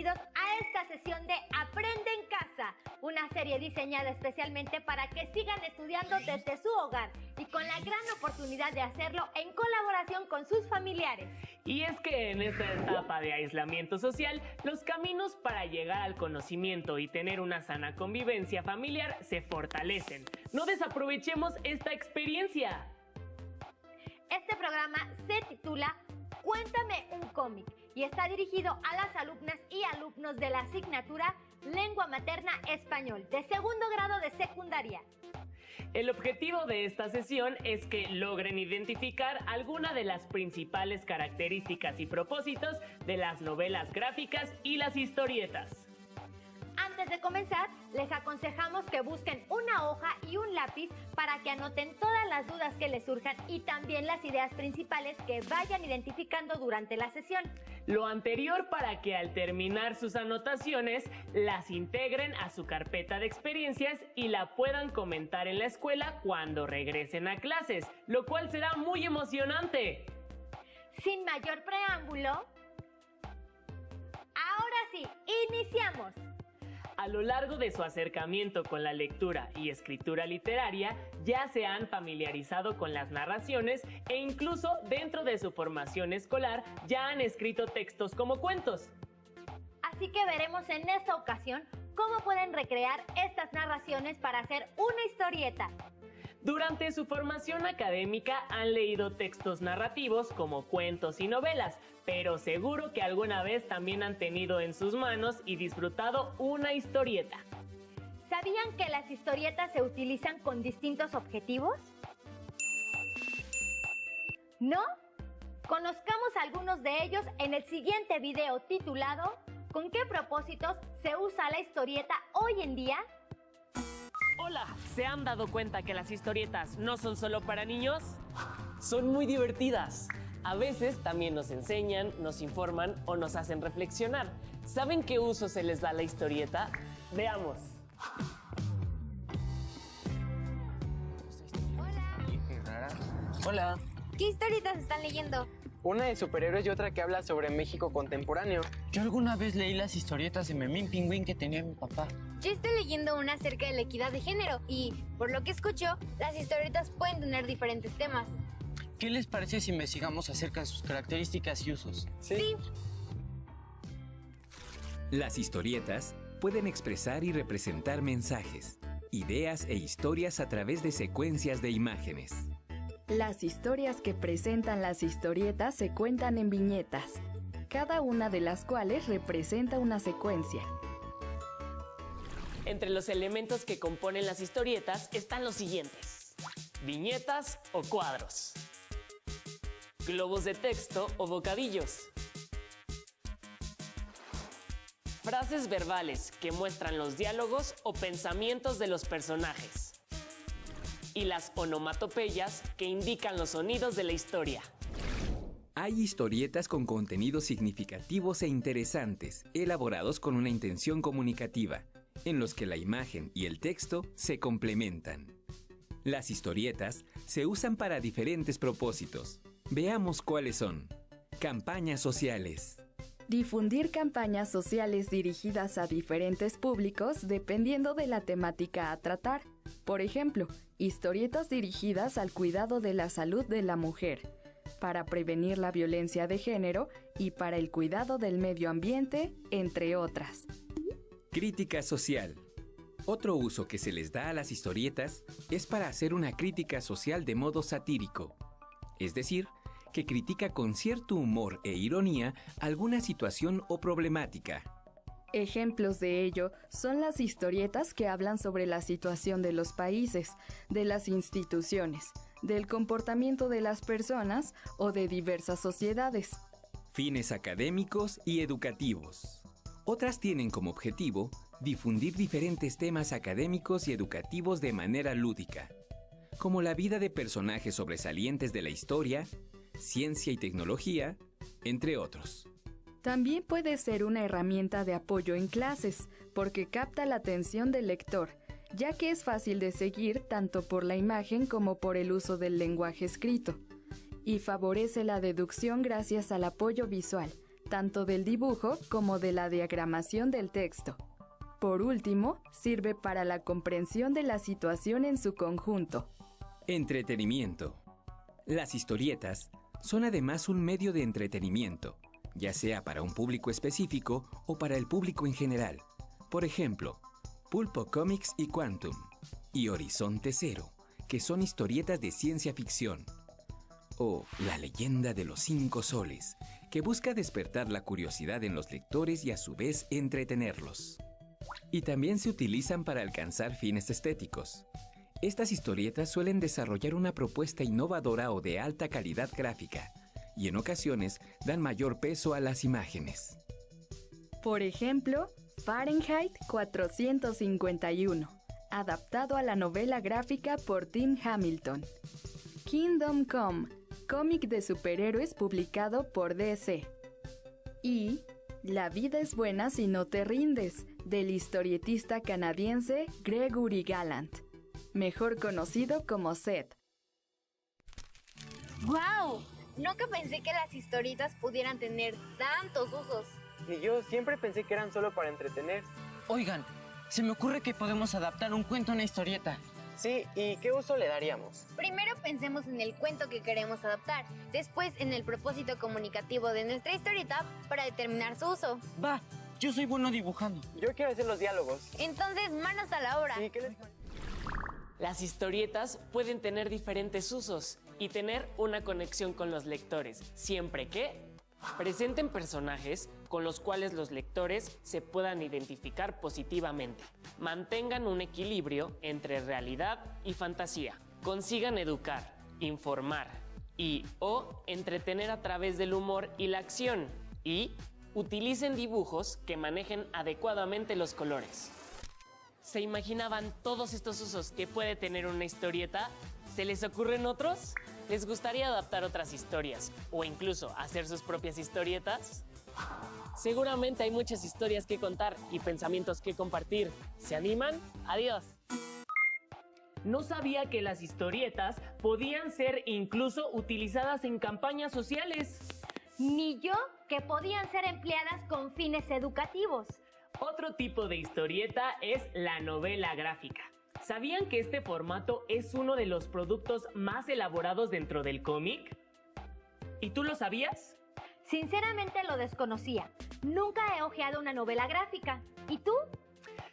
bienvenidos a esta sesión de Aprende en Casa, una serie diseñada especialmente para que sigan estudiando desde su hogar y con la gran oportunidad de hacerlo en colaboración con sus familiares. Y es que en esta etapa de aislamiento social, los caminos para llegar al conocimiento y tener una sana convivencia familiar se fortalecen. No desaprovechemos esta experiencia. Este programa se titula Cuéntame un cómic y está dirigido a las alumnas y alumnos de la asignatura Lengua Materna Español de segundo grado de secundaria. El objetivo de esta sesión es que logren identificar alguna de las principales características y propósitos de las novelas gráficas y las historietas. Antes de comenzar, les aconsejamos que busquen una hoja y un lápiz para que anoten todas las dudas que les surjan y también las ideas principales que vayan identificando durante la sesión. Lo anterior para que al terminar sus anotaciones las integren a su carpeta de experiencias y la puedan comentar en la escuela cuando regresen a clases, lo cual será muy emocionante. Sin mayor preámbulo, ahora sí, iniciamos. A lo largo de su acercamiento con la lectura y escritura literaria, ya se han familiarizado con las narraciones e incluso dentro de su formación escolar ya han escrito textos como cuentos. Así que veremos en esta ocasión cómo pueden recrear estas narraciones para hacer una historieta. Durante su formación académica han leído textos narrativos como cuentos y novelas, pero seguro que alguna vez también han tenido en sus manos y disfrutado una historieta. ¿Sabían que las historietas se utilizan con distintos objetivos? ¿No? Conozcamos algunos de ellos en el siguiente video titulado ¿Con qué propósitos se usa la historieta hoy en día? Hola, ¿se han dado cuenta que las historietas no son solo para niños? Son muy divertidas. A veces también nos enseñan, nos informan o nos hacen reflexionar. ¿Saben qué uso se les da a la historieta? Veamos. Hola. ¿Qué historietas están leyendo? Una de superhéroes y otra que habla sobre México contemporáneo. Yo alguna vez leí las historietas de Memín Pingüín que tenía mi papá. Yo estoy leyendo una acerca de la equidad de género y, por lo que escucho, las historietas pueden tener diferentes temas. ¿Qué les parece si investigamos acerca de sus características y usos? Sí. Las historietas pueden expresar y representar mensajes, ideas e historias a través de secuencias de imágenes. Las historias que presentan las historietas se cuentan en viñetas, cada una de las cuales representa una secuencia. Entre los elementos que componen las historietas están los siguientes: viñetas o cuadros, globos de texto o bocadillos, frases verbales que muestran los diálogos o pensamientos de los personajes, y las onomatopeyas que indican los sonidos de la historia. Hay historietas con contenidos significativos e interesantes, elaborados con una intención comunicativa, en los que la imagen y el texto se complementan. Las historietas se usan para diferentes propósitos. Veamos cuáles son. Campañas sociales. Difundir campañas sociales dirigidas a diferentes públicos dependiendo de la temática a tratar. Por ejemplo, historietas dirigidas al cuidado de la salud de la mujer, para prevenir la violencia de género y para el cuidado del medio ambiente, entre otras. Crítica social. Otro uso que se les da a las historietas es para hacer una crítica social de modo satírico, es decir, que critica con cierto humor e ironía alguna situación o problemática. Ejemplos de ello son las historietas que hablan sobre la situación de los países, de las instituciones, del comportamiento de las personas o de diversas sociedades. Fines académicos y educativos. Otras tienen como objetivo difundir diferentes temas académicos y educativos de manera lúdica, como la vida de personajes sobresalientes de la historia, ciencia y tecnología, entre otros. También puede ser una herramienta de apoyo en clases, porque capta la atención del lector, ya que es fácil de seguir tanto por la imagen como por el uso del lenguaje escrito, y favorece la deducción gracias al apoyo visual, tanto del dibujo como de la diagramación del texto. Por último, sirve para la comprensión de la situación en su conjunto. Entretenimiento. Las historietas son además un medio de entretenimiento, ya sea para un público específico o para el público en general. Por ejemplo, Pulpo Comics y Quantum, y Horizonte Cero, que son historietas de ciencia ficción. O La leyenda de los 5 soles, que busca despertar la curiosidad en los lectores y a su vez entretenerlos. Y también se utilizan para alcanzar fines estéticos. Estas historietas suelen desarrollar una propuesta innovadora o de alta calidad gráfica, y en ocasiones dan mayor peso a las imágenes. Por ejemplo, Fahrenheit 451, adaptado a la novela gráfica por Tim Hamilton. Kingdom Come, cómic de superhéroes publicado por DC. Y La vida es buena si no te rindes, del historietista canadiense Gregory Gallant, mejor conocido como Seth. ¡Guau! Nunca pensé que las historietas pudieran tener tantos usos. Y yo siempre pensé que eran solo para entretener. Oigan, se me ocurre que podemos adaptar un cuento a una historieta. Sí, ¿y qué uso le daríamos? Primero pensemos en el cuento que queremos adaptar, después en el propósito comunicativo de nuestra historieta para determinar su uso. Va, yo soy bueno dibujando. Yo quiero hacer los diálogos. Entonces, manos a la obra. Sí, ¿qué les parece? Las historietas pueden tener diferentes usos y tener una conexión con los lectores, siempre que presenten personajes con los cuales los lectores se puedan identificar positivamente, mantengan un equilibrio entre realidad y fantasía, consigan educar, informar y o entretener a través del humor y la acción, y utilicen dibujos que manejen adecuadamente los colores. ¿Se imaginaban todos estos usos que puede tener una historieta? ¿Se les ocurren otros? ¿Les gustaría adaptar otras historias o incluso hacer sus propias historietas? Seguramente hay muchas historias que contar y pensamientos que compartir. ¿Se animan? ¡Adiós! No sabía que las historietas podían ser incluso utilizadas en campañas sociales. Ni yo que podían ser empleadas con fines educativos. Otro tipo de historieta es la novela gráfica. ¿Sabían que este formato es uno de los productos más elaborados dentro del cómic? ¿Y tú lo sabías? Sinceramente lo desconocía. Nunca he hojeado una novela gráfica. ¿Y tú?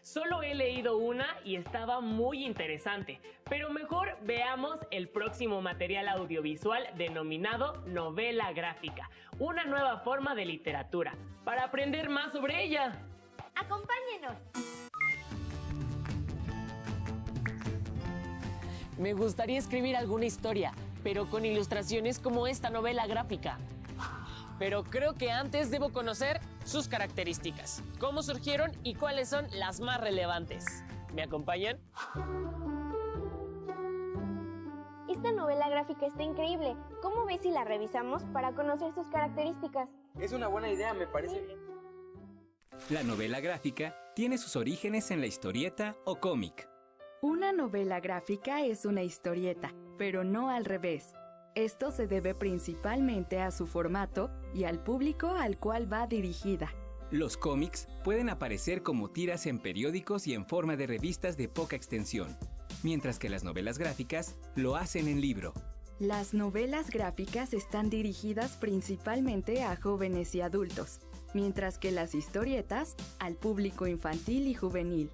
Solo he leído una y estaba muy interesante, pero mejor veamos el próximo material audiovisual denominado novela gráfica, una nueva forma de literatura, para aprender más sobre ella. ¡Acompáñenos! Me gustaría escribir alguna historia, pero con ilustraciones como esta novela gráfica. Pero creo que antes debo conocer sus características, cómo surgieron y cuáles son las más relevantes. ¿Me acompañan? Esta novela gráfica está increíble. ¿Cómo ves si la revisamos para conocer sus características? Es una buena idea, me parece bien. La novela gráfica tiene sus orígenes en la historieta o cómic. Una novela gráfica es una historieta, pero no al revés. Esto se debe principalmente a su formato y al público al cual va dirigida. Los cómics pueden aparecer como tiras en periódicos y en forma de revistas de poca extensión, mientras que las novelas gráficas lo hacen en libro. Las novelas gráficas están dirigidas principalmente a jóvenes y adultos, mientras que las historietas al público infantil y juvenil.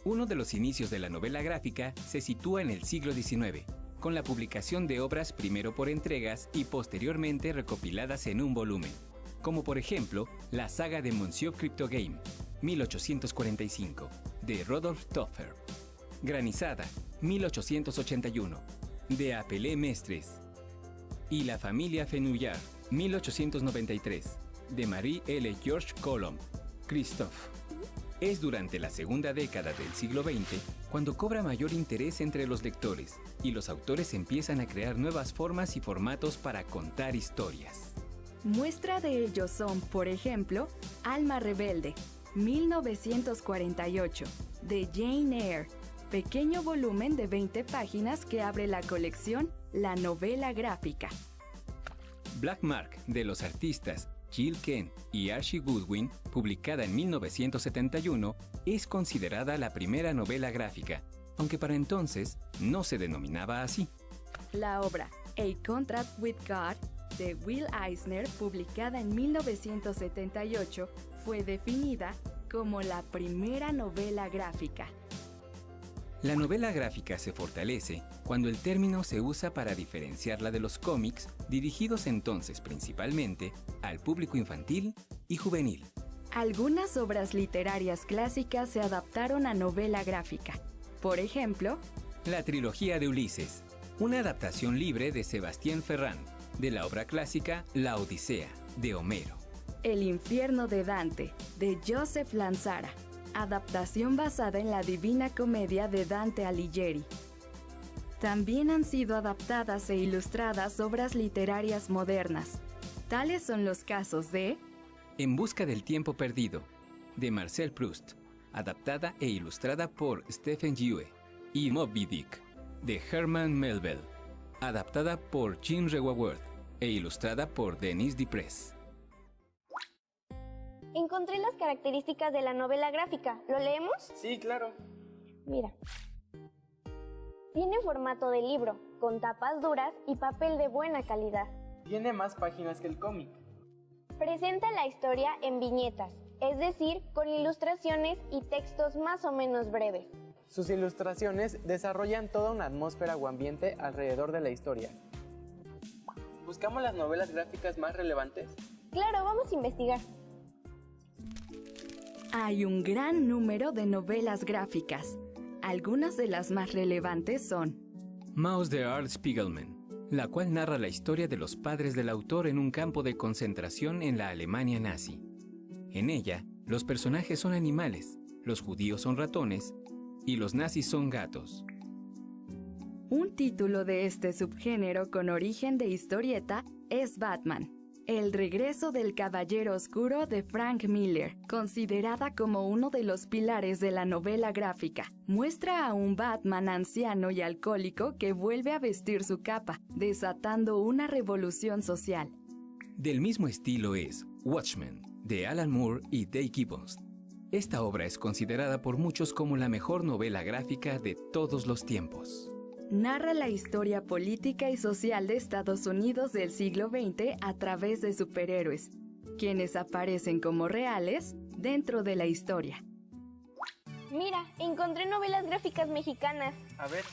Uno de los inicios de la novela gráfica se sitúa en el siglo XIX, con la publicación de obras primero por entregas y posteriormente recopiladas en un volumen, como por ejemplo la saga de Monsieur Cryptogame, 1845, de Rodolphe Toffer, Granizada, 1881, de Apelé Mestres, y La familia Fenouillard, 1893, de Marie L. George Coulomb, Christophe. Es durante la segunda década del siglo XX cuando cobra mayor interés entre los lectores y los autores empiezan a crear nuevas formas y formatos para contar historias. Muestra de ello son, por ejemplo, Alma Rebelde, 1948, de Jane Eyre, pequeño volumen de 20 páginas que abre la colección La novela gráfica. Black Mark, de los artistas Jill Kent y Archie Goodwin, publicada en 1971, es considerada la primera novela gráfica, aunque para entonces no se denominaba así. La obra A Contract with God de Will Eisner, publicada en 1978, fue definida como la primera novela gráfica. La novela gráfica se fortalece cuando el término se usa para diferenciarla de los cómics, dirigidos entonces principalmente al público infantil y juvenil. Algunas obras literarias clásicas se adaptaron a novela gráfica. Por ejemplo, La trilogía de Ulises, una adaptación libre de Sebastián Ferrand, de la obra clásica La Odisea, de Homero. El infierno de Dante, de Joseph Lanzara, adaptación basada en la Divina Comedia de Dante Alighieri. También han sido adaptadas e ilustradas obras literarias modernas. Tales son los casos de En busca del tiempo perdido, de Marcel Proust, adaptada e ilustrada por Stephen Yue, y Moby Dick, de Herman Melville, adaptada por Jean Rewaworth e ilustrada por Denis Diprez. Encontré las características de la novela gráfica. ¿Lo leemos? Sí, claro. Mira. Tiene formato de libro, con tapas duras y papel de buena calidad. Tiene más páginas que el cómic. Presenta la historia en viñetas, es decir, con ilustraciones y textos más o menos breves. Sus ilustraciones desarrollan toda una atmósfera o ambiente alrededor de la historia. ¿Buscamos las novelas gráficas más relevantes? Claro, vamos a investigar. Hay un gran número de novelas gráficas. Algunas de las más relevantes son Maus de Art Spiegelman, la cual narra la historia de los padres del autor en un campo de concentración en la Alemania nazi. En ella, los personajes son animales, los judíos son ratones y los nazis son gatos. Un título de este subgénero con origen de historieta es Batman, El regreso del Caballero Oscuro de Frank Miller, considerada como uno de los pilares de la novela gráfica. Muestra a un Batman anciano y alcohólico que vuelve a vestir su capa, desatando una revolución social. Del mismo estilo es Watchmen, de Alan Moore y Dave Gibbons. Esta obra es considerada por muchos como la mejor novela gráfica de todos los tiempos. Narra la historia política y social de Estados Unidos del siglo XX a través de superhéroes, quienes aparecen como reales dentro de la historia. Mira, encontré novelas gráficas mexicanas. A ver.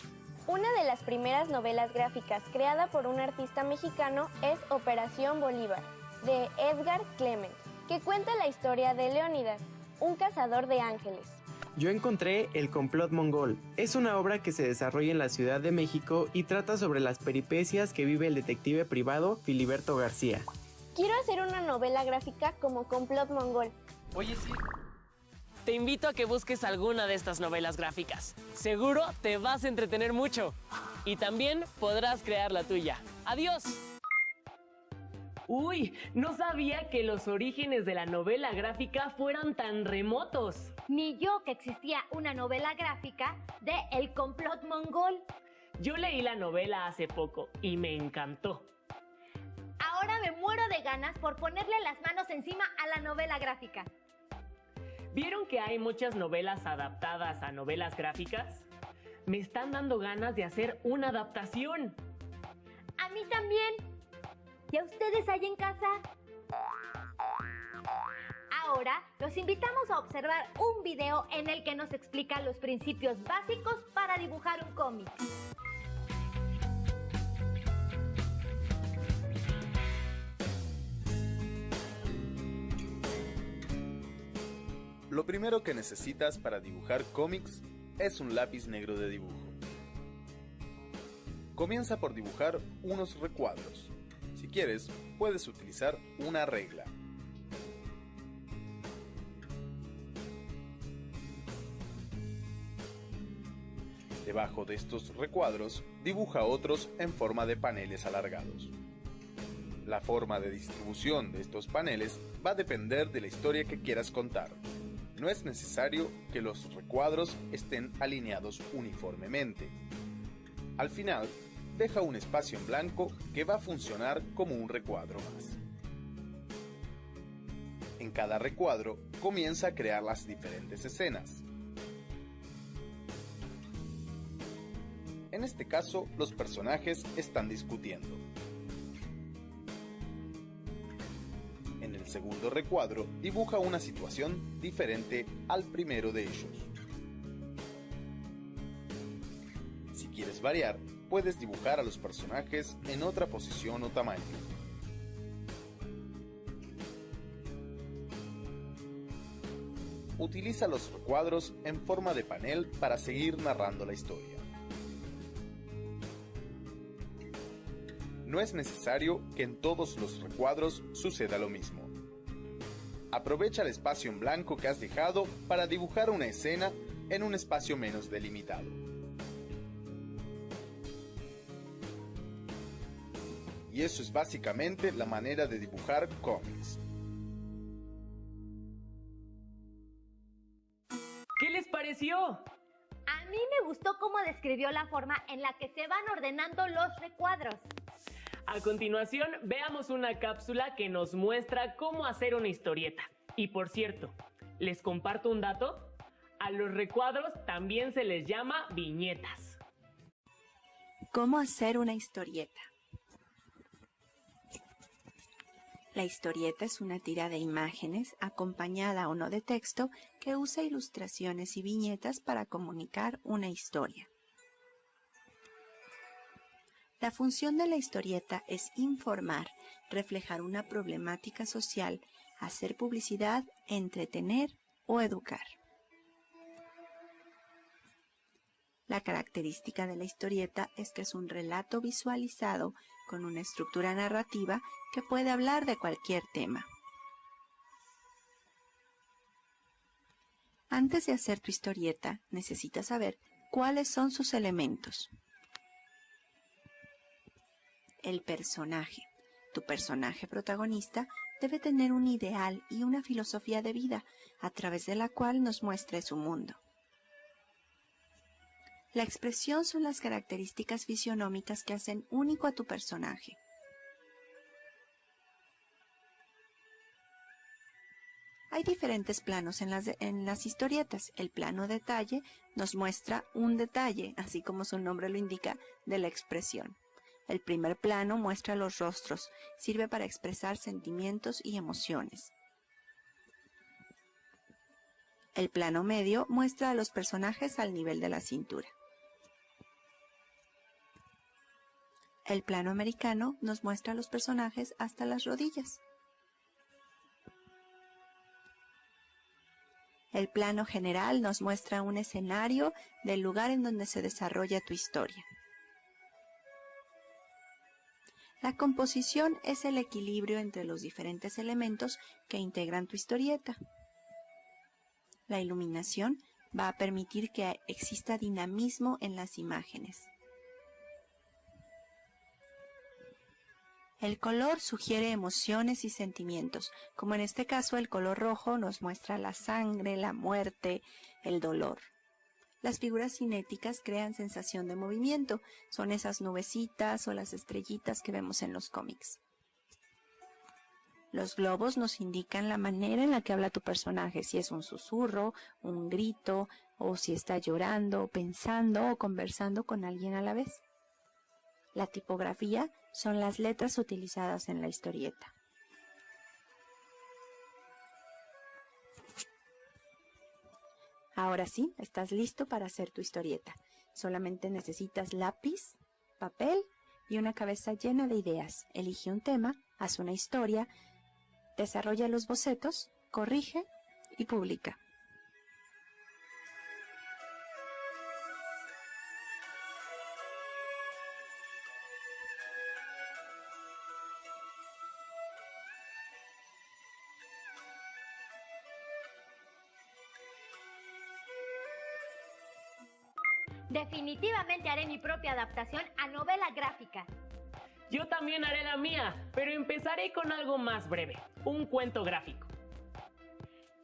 Una de las primeras novelas gráficas creada por un artista mexicano es Operación Bolívar, de Edgar Clement, que cuenta la historia de Leónidas, un cazador de ángeles. Yo encontré El complot mongol. Es una obra que se desarrolla en la Ciudad de México y trata sobre las peripecias que vive el detective privado Filiberto García. Quiero hacer una novela gráfica como Complot Mongol. Oye, sí. Te invito a que busques alguna de estas novelas gráficas. Seguro te vas a entretener mucho. Y también podrás crear la tuya. ¡Adiós! Uy, no sabía que los orígenes de la novela gráfica fueran tan remotos. Ni yo que existía una novela gráfica de El complot mongol. Yo leí la novela hace poco y me encantó. Ahora me muero de ganas por ponerle las manos encima a la novela gráfica. ¿Vieron que hay muchas novelas adaptadas a novelas gráficas? Me están dando ganas de hacer una adaptación. A mí también. ¿Y a ustedes ahí en casa? Ahora los invitamos a observar un video en el que nos explica los principios básicos para dibujar un cómic. Lo primero que necesitas para dibujar cómics es un lápiz negro de dibujo. Comienza por dibujar unos recuadros. Si quieres, puedes utilizar una regla. Debajo de estos recuadros, dibuja otros en forma de paneles alargados. La forma de distribución de estos paneles va a depender de la historia que quieras contar. No es necesario que los recuadros estén alineados uniformemente. Al final, deja un espacio en blanco que va a funcionar como un recuadro más. En cada recuadro comienza a crear las diferentes escenas. En este caso, los personajes están discutiendo. En el segundo recuadro dibuja una situación diferente al primero de ellos. Si quieres variar, puedes dibujar a los personajes en otra posición o tamaño. Utiliza los recuadros en forma de panel para seguir narrando la historia. No es necesario que en todos los recuadros suceda lo mismo. Aprovecha el espacio en blanco que has dejado para dibujar una escena en un espacio menos delimitado. Y eso es básicamente la manera de dibujar cómics. ¿Qué les pareció? A mí me gustó cómo describió la forma en la que se van ordenando los recuadros. A continuación, veamos una cápsula que nos muestra cómo hacer una historieta. Y por cierto, ¿les comparto un dato? A los recuadros también se les llama viñetas. ¿Cómo hacer una historieta? La historieta es una tira de imágenes, acompañada o no de texto, que usa ilustraciones y viñetas para comunicar una historia. La función de la historieta es informar, reflejar una problemática social, hacer publicidad, entretener o educar. La característica de la historieta es que es un relato visualizado con una estructura narrativa que puede hablar de cualquier tema. Antes de hacer tu historieta, necesitas saber cuáles son sus elementos. El personaje. Tu personaje protagonista debe tener un ideal y una filosofía de vida a través de la cual nos muestre su mundo. La expresión son las características fisionómicas que hacen único a tu personaje. Hay diferentes planos en las historietas. El plano detalle nos muestra un detalle, así como su nombre lo indica, de la expresión. El primer plano muestra los rostros, sirve para expresar sentimientos y emociones. El plano medio muestra a los personajes al nivel de la cintura. El plano americano nos muestra a los personajes hasta las rodillas. El plano general nos muestra un escenario del lugar en donde se desarrolla tu historia. La composición es el equilibrio entre los diferentes elementos que integran tu historieta. La iluminación va a permitir que exista dinamismo en las imágenes. El color sugiere emociones y sentimientos, como en este caso el color rojo nos muestra la sangre, la muerte, el dolor. Las figuras cinéticas crean sensación de movimiento, son esas nubecitas o las estrellitas que vemos en los cómics. Los globos nos indican la manera en la que habla tu personaje, si es un susurro, un grito, o si está llorando, pensando o conversando con alguien a la vez. La tipografía son las letras utilizadas en la historieta. Ahora sí, estás listo para hacer tu historieta. Solamente necesitas lápiz, papel y una cabeza llena de ideas. Elige un tema, haz una historia, desarrolla los bocetos, corrige y publica. Definitivamente haré mi propia adaptación a novela gráfica. Yo también haré la mía, pero empezaré con algo más breve, un cuento gráfico.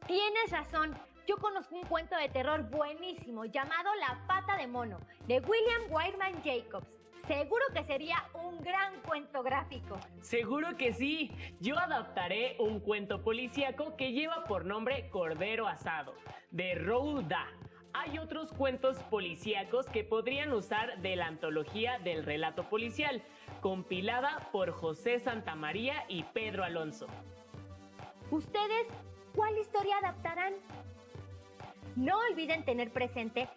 Tienes razón, yo conozco un cuento de terror buenísimo llamado La pata de mono, de William Wyman Jacobs. Seguro que sería un gran cuento gráfico. Seguro que sí. Yo adaptaré un cuento policíaco que lleva por nombre Cordero Asado, de Roald Dahl. Hay otros cuentos policíacos que podrían usar de la antología del relato policial, compilada por José Santamaría y Pedro Alonso. ¿Ustedes cuál historia adaptarán? No olviden tener presente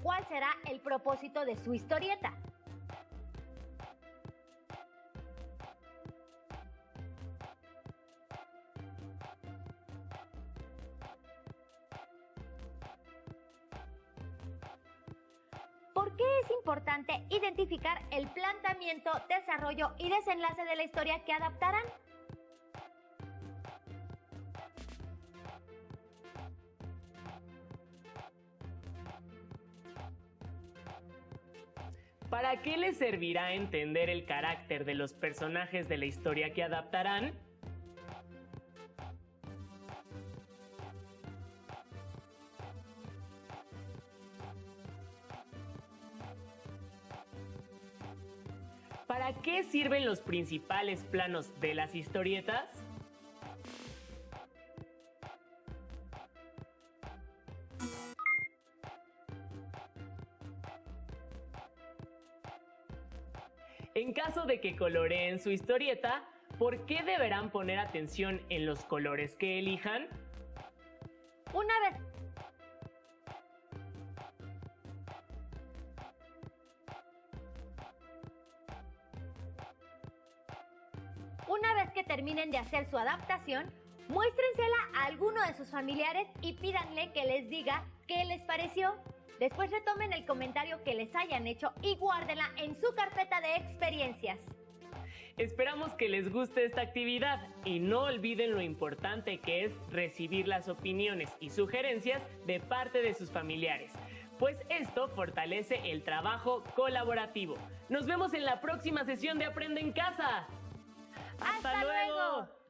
cuál será el propósito de su historieta. ¿Por qué es importante identificar el planteamiento, desarrollo y desenlace de la historia que adaptarán? ¿Para qué les servirá entender el carácter de los personajes de la historia que adaptarán? ¿Para qué sirven los principales planos de las historietas? En caso de que coloreen su historieta, ¿por qué deberán poner atención en los colores que elijan? Una vez que terminen de hacer su adaptación, muéstrensela a alguno de sus familiares y pídanle que les diga qué les pareció. Después retomen el comentario que les hayan hecho y guárdenla en su carpeta de experiencias. Esperamos que les guste esta actividad y no olviden lo importante que es recibir las opiniones y sugerencias de parte de sus familiares, pues esto fortalece el trabajo colaborativo. Nos vemos en la próxima sesión de Aprende en Casa. ¡Hasta luego!